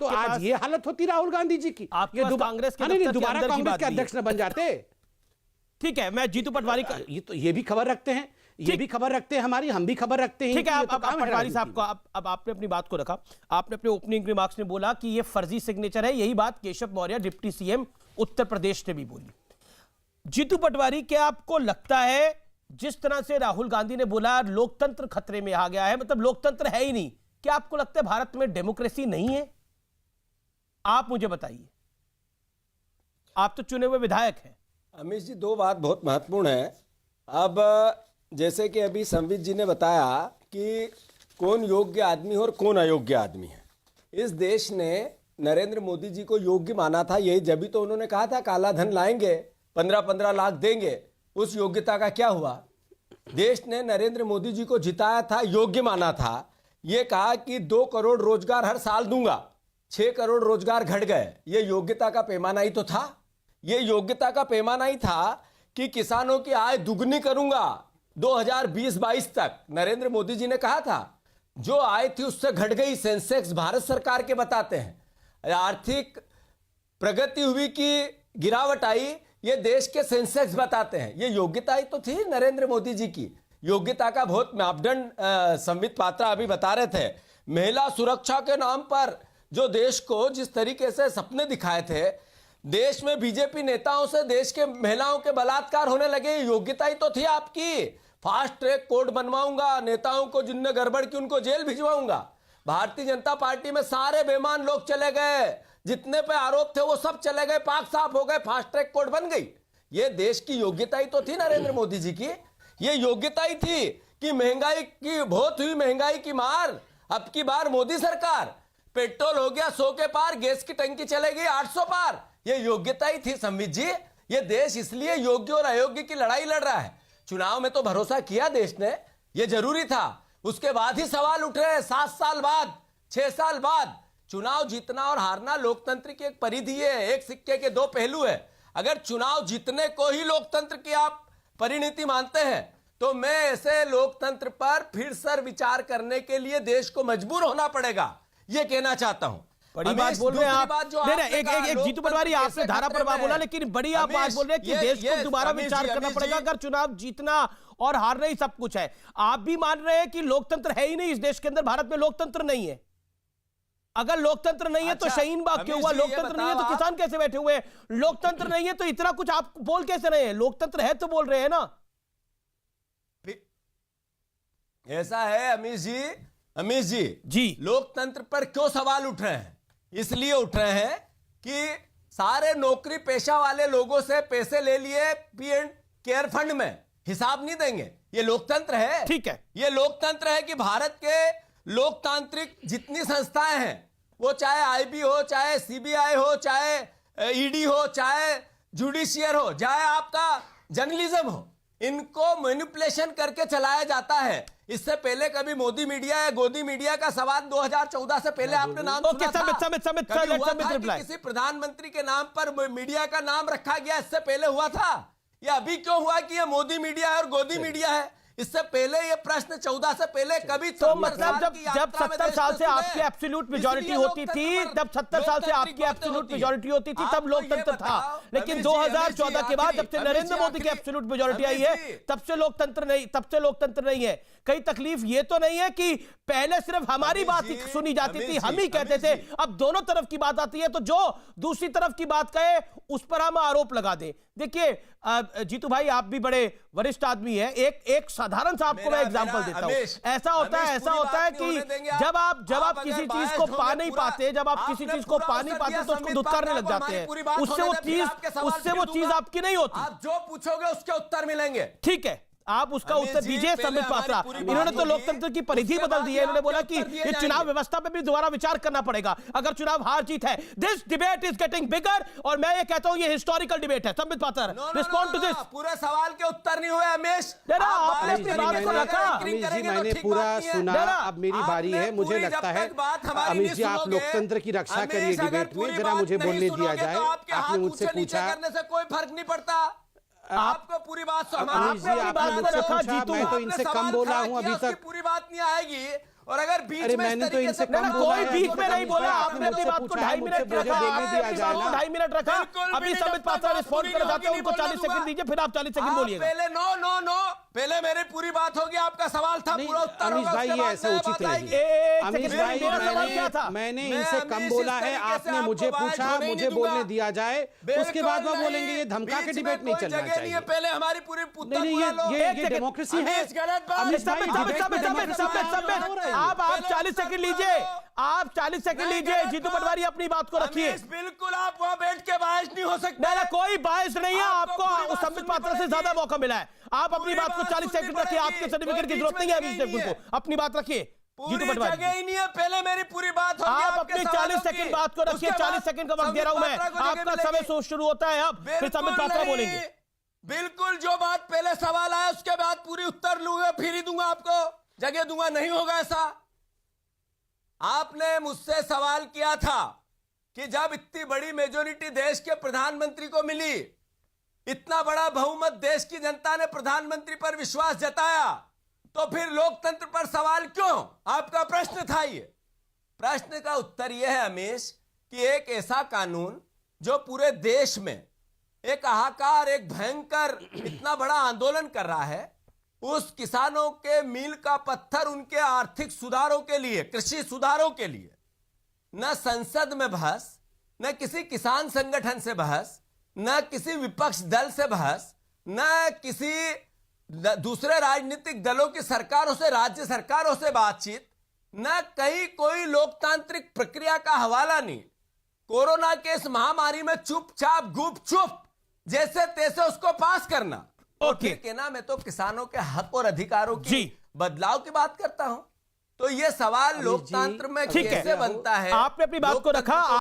तो आज ये हालत होती राहुल गांधी जी की। आपके पास कांग्रेस के दोबारा कांग्रेस के अध्यक्ष न बन जाते। ठीक है, मैं जीतू पटवारी का ये भी खबर रखते हैं, ये भी खबर रखते हैं हमारी, हम भी खबर रखते हैं। ठीक है, आप पटवारी साहब को अब आपने अपनी बात को रखा। आपने अपने ओपनिंग रिमार्क्स में बोला कि ये फर्जी सिग्नेचर है। यही बात केशव मौर्य डिप्टी सीएम उत्तर प्रदेश ने भी बोली। जीतू पटवारी, क्या आपको लगता है जिस तरह से राहुल गांधी ने बोला लोकतंत्र खतरे में आ गया है, मतलब लोकतंत्र है ही नहीं, क्या आपको लगता है भारत में डेमोक्रेसी नहीं है? आप मुझे बताइए, आप तो चुने हुए विधायक हैं। अमीश जी, दो बात बहुत महत्वपूर्ण है। अब जैसे कि अभी संवित जी ने बताया कि कौन योग्य आदमी और कौन अयोग्य आदमी है। इस देश ने नरेंद्र मोदी जी को योग्य माना था, यही जब भी तो उन्होंने कहा था काला धन लाएंगे, 15-15 लाख देंगे। उस योग्यता का क्या हुआ? देश ने नरेंद्र मोदी जी को जिताया था, योग्य माना था, ये कहा कि 2 करोड़ रोजगार हर साल दूंगा, 6 करोड़ रोजगार घट गए। ये योग्यता का पैमाना ही तो था। ये योग्यता का पैमाना ही था कि किसानों की आय दुगनी करूंगा 2020-22 तक। नरेंद्र मोदी जी ने कहा था, जो आय थी उससे घट गई। सेंसेक्स भारत सरकार के बताते हैं। आर्थिक प्रगति हुई कि गिरावट आई, ये देश के सेंसेक्स बताते हैं। ये योग्यता ही तो थी नरेंद्र मोदी जी की। योग्यता का बहुत मापदंड संबित पात्रा अभी बता रहे थे। महिला सुरक्षा के नाम पर जो देश को जिस तरीके से सपने दिखाए थे, देश में बीजेपी नेताओं से देश के महिलाओं के बलात्कार होने लगे, योग्यता ही तो थी आपकी। फास्ट ट्रैक कोर्ट बनवाऊंगा, नेताओं को जिनने गड़बड़ की उनको जेल भिजवाऊंगा। भारतीय जनता पार्टी में सारे बेईमान लोग चले गए, जितने पे आरोप थे वो सब चले गए, पाक साफ हो गए, फास्ट ट्रैक कोर्ट बन गई। ये देश की योग्यता ही तो थी नरेंद्र मोदी जी की। ये योग्यता ही थी कि महंगाई की बहुत हुई, महंगाई की मार। अब की बार मोदी सरकार, पेट्रोल हो गया 100 के पार, गैस की टंकी चलेगी 800 पार। ये योग्यता ही थी संबित जी। ये देश इसलिए योग्य और अयोग्य की लड़ाई लड़ रहा है। चुनाव में तो भरोसा किया देश ने, ये जरूरी था। उसके बाद ही सवाल उठ रहे हैं 7 साल बाद, 6 साल बाद। चुनाव जीतना और हारना लोकतंत्र की एक परिधि है, एक सिक्के के 2 पहलू है। अगर चुनाव जीतने को ही लोकतंत्र की आप परिणति मानते हैं, तो मैं ऐसे लोकतंत्र पर फिर से विचार करने के लिए देश को मजबूर होना पड़ेगा, ये कहना चाहता हूं। बड़ी बात बोल रहे हैं आप। एक जीतू पटवारी, आपने धारा पर बात बोला, लेकिन बड़ी आप बात बोल रहे हैं कि देश को दोबारा विचार करना पड़ेगा अगर चुनाव जीतना और हारना ही सब कुछ है। आप भी मान रहे हैं कि लोकतंत्र है ही नहीं इस देश के अंदर, भारत में लोकतंत्र नहीं है। अगर लोकतंत्र नहीं है तो शाहीन बाग क्यों हुआ? लोकतंत्र नहीं है तो किसान कैसे बैठे हुए हैं? लोकतंत्र नहीं है तो इतना कुछ आप बोल कैसे रहे हैं? लोकतंत्र है तो बोल रहे हैं ना। ऐसा है अमीश जी, लोकतंत्र पर क्यों सवाल उठ रहे हैं? इसलिए उठ रहे हैं कि सारे नौकरी पेशा वाले लोगों से पैसे ले लिए पीएम केयर फंड में, हिसाब नहीं देंगे। ये लोकतंत्र है? ठीक है, ये लोकतंत्र है कि भारत के लोकतांत्रिक जितनी संस्थाएं हैं, वो चाहे आईबी हो, चाहे सीबीआई हो, चाहे ईडी हो, चाहे जुडिशियल हो, चाहे आपका जर्नलिज्म हो, इनको मैनिपुलेशन करके चलाया जाता है। इससे पहले कभी मोदी मीडिया या गोदी मीडिया का सवाल 2014 से पहले आपने नाम सुना था? किसी प्रधानमंत्री के नाम पर मीडिया का नाम रखा गया, इससे पहले हुआ था? ये अभी क्यों हुआ कि ये मोदी मीडिया है और गोदी मीडिया है? इससे पहले ये प्रश्न 14 से पहले कभी तो मतलब जब 70 साल से आपकी एब्सोल्यूट मेजॉरिटी होती थी, जब 70 साल से आपकी एब्सोल्यूट मेजॉरिटी होती थी तब लोकतंत्र था। लेकिन 2014 के बाद जब से नरेंद्र मोदी की एब्सोल्यूट मेजॉरिटी आई है तब से लोकतंत्र नहीं है। कई तकलीफ ये तो नहीं है कि पहले सिर्फ हमारी बात ही सुनी जाती थी, हम ही कहते थे, अब दोनों तरफ की बात आती है तो जो दूसरी तरफ की बात कहे उस पर हम आरोप लगा दें। देखिए जीतू भाई, आप भी बड़े वरिष्ठ आदमी हैं, एक साधारण सा आपको मैं एग्जांपल देता हूं। ऐसा होता है कि जब आप किसी चीज को पा नहीं पाते, तो उसको धुतकारने लग जाते हैं, उससे वो चीज आपकी नहीं होती। आप जो पूछोगे उसके उत्तर मिलेंगे। ठीक है, आप उसका उत्तर दीजिए। संबित पात्रा, इन्होंने तो लोकतंत्र की परिधि बदल दी है। इन्होंने बोला कि ये चुनाव व्यवस्था पे भी दोबारा विचार करना पड़ेगा अगर चुनाव हार जीत है। This debate is getting bigger, और मैं ये कहता हूं ये हिस्टोरिकल डिबेट है। Sambit Patra, respond to this. पूरे सवाल के उत्तर नहीं हुए अमीश। मैंने पूरा सुना, अब मेरी बारी है। मुझे लगता है अमीश जी, आप लोकतंत्र की रक्षा करिए डिबेट में, जरा मुझे बोलने दिया जाए। आपने मुझसे पूछा, करने से कोई फर्क नहीं पड़ता। आपको पूरी बात मैं तो इनसे कम बोला हूं अभी तक। पूरी बात नहीं आएगी और अगर बीच अरे में इस मैंने तो तरीके इनसे से कम ना, बोला कोई है, बीच अभी में तो नहीं बोला। आपने आपने अपनी मुझसे बात को पूछा है, 2.5 मुझे मिनट बोलने रखा, दिया आपने अपनी जाए बात को ना। 2.5 मिनट रखा। बिल्कुल अभी भी संबित नहीं, पात्रा बात रिस्पॉन्ड पूरी करना नहीं चाहते हैं, होगी, उनको नहीं 40 बोलने सेकंड दूंगा। दीजिए, फिर आप 40 सेकंड आप बोलिएगा। पहले नो, पहले मेरी पूरी बात होगी, आपका सवाल था, नहीं, पूरा उत्तर अमीश होगा, भाई, उसके ये बाद ऐसे मैं उचित बात नहीं आएगी। है। अमीश सेकंड, भाई, मेरा सवाल क्या था? मैंने मैं इनसे कम अमीश बोला इस है, तरीके से आपने मुझे आपको बात पूछा, होने ही मुझे नहीं दूंगा। बोलने दिया जाए, उसके बाद वो बोलेंगे ये धमका के डिबेट नहीं चलना चाहिए। पहले हमारी पूरी उत्तर नहीं, पूरा लो। ये डेमोक्रेसी है। अमीश गलत बात। अमीश भाई, डिबेट में डेमोक्रेसी हो रहा है। आप 40 सेकंड लीजिए, आप 40 सेकंड नहीं, लीजिए। गलत जीतू बात। पटवारी अपनी बात को रखिए। अमीश, बिल्कुल आप वहां बैठ के बाइस नहीं हो सकते। ना कोई बायस नहीं है, आपको पूरी आपको बात संबित सुननी पात्रा से पड़ेगी। ज्यादा मौका मिला है। आप अपनी पूरी बात को बात 40 सुननी सेकंड रखिए, आपके पड़ेगी। सर्टिफिकेट की कोई जरूरत बीच नहीं है में अभी जगह ही तक नहीं उनको। अपनी बात रखिए जीतू पूरी पटवारी। जगह ही नहीं है, पहले मेरी पूरी बात होगी, आप आपके अपनी सवालों 40 की। सेकंड बात को रखिए, उसके 40 बाद सेकंड का वक्त दे रहा हूं मैं। संबित पात्रा को जगह आपका समय मिलेगी। शुरू होता है अब, फिर संबित बिल्कुल पात्रा नहीं। बोलेंगे। बिल्कुल, जो बात पहले सवाल आया उसके बाद पूरी उत्तर लूंगा, फिर ही दूंगा आपको, जगह दूंगा, नहीं होगा ऐसा। आपने मुझसे सवाल किया था कि जब इतनी बड़ी मेजोरिटी देश के प्रधानमंत्री को मिली, इतना बड़ा बहुमत देश की जनता ने प्रधानमंत्री पर विश्वास जताया, तो फिर लोकतंत्र पर सवाल क्यों? आपका प्रश्न था ये। प्रश्न का उत्तर यह है अमीश कि एक ऐसा कानून जो पूरे देश में एक हाहाकार, एक भयंकर, इतना बड़ा आंदोलन कर रहा है, उस किसानों के मील का पत्थर, उनके आर्थिक सुधारों के लिए, कृषि सुधारों के लिए न संसद में बहस, न किसी किसान संगठन से बहस, न किसी विपक्ष दल से बहस, न किसी दूसरे राजनीतिक दलों की सरकारों से, राज्य सरकारों से बातचीत, न कहीं कोई लोकतांत्रिक प्रक्रिया का हवाला नहीं। कोरोना के इस महामारी में चुपचाप गुपचुप जैसे तैसे उसको पास करना। ओके। कहना मैं तो किसानों के हक और अधिकारों की जी। बदलाव की बात करता हूं, तो ये सवाल लोकतंत्र में ठीक है, कैसे बनता है? आपने अपनी बात को रखा।